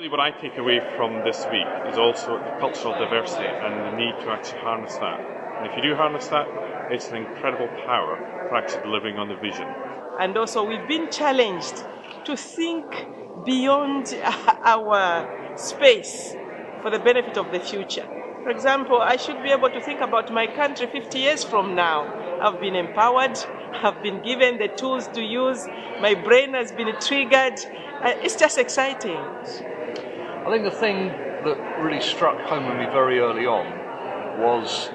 Really, what I take away from this week is also the cultural diversity and the need to actually harness that. And if you do harness that, it's an incredible power for actually delivering on the vision. And also we've been challenged to think beyond our space for the benefit of the future. For example, I should be able to think about my country 50 years from now. I've been empowered, I've been given the tools to use, my brain has been triggered. It's just exciting. I think the thing that really struck home with me very early on was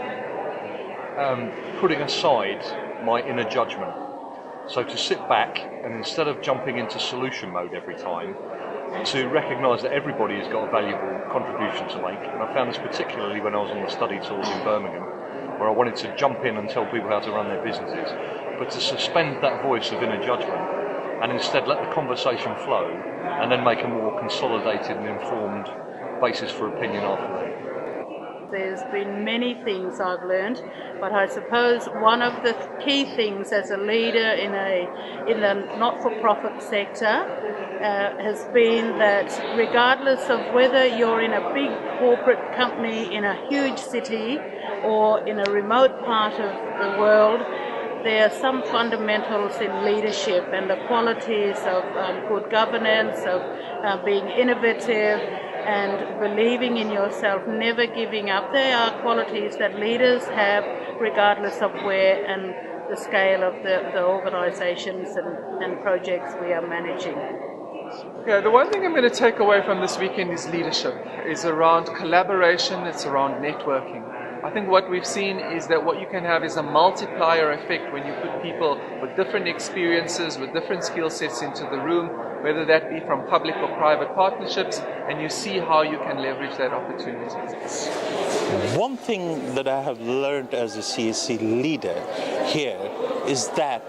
putting aside my inner judgment. So to sit back and instead of jumping into solution mode every time, to recognise that everybody has got a valuable contribution to make. And I found this particularly when I was on the study tours in Birmingham, where I wanted to jump in and tell people how to run their businesses, but to suspend that voice of inner judgment and instead let the conversation flow and then make a more consolidated and informed basis for opinion after that. There's been many things I've learned, but I suppose one of the key things as a leader in the not-for-profit sector has been that regardless of whether you're in a big corporate company in a huge city or in a remote part of the world, there are some fundamentals in leadership and the qualities of good governance, of being innovative and believing in yourself, never giving up. They are qualities that leaders have regardless of where and the scale of the organisations and projects we are managing. Yeah, the one thing I'm going to take away from this weekend is leadership. It's around collaboration, it's around networking. I think what we've seen is that what you can have is a multiplier effect when you put people with different experiences, with different skill sets into the room, whether that be from public or private partnerships, and you see how you can leverage that opportunity. One thing that I have learned as a CSC leader here is that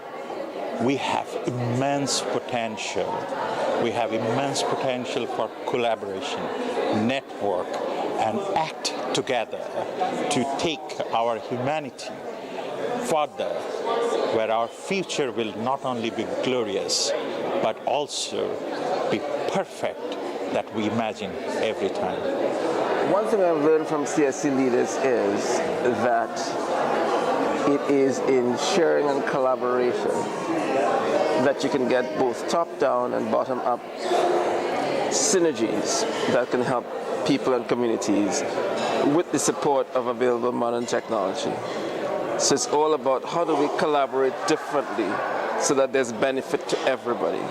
we have immense potential. We have immense potential for collaboration, network, and act together to take our humanity further, where our future will not only be glorious, but also be perfect that we imagine every time. One thing I've learned from CSC Leaders is that it is in sharing and collaboration that you can get both top-down and bottom-up synergies that can help people and communities with the support of available modern technology. So it's all about how do we collaborate differently so that there's benefit to everybody.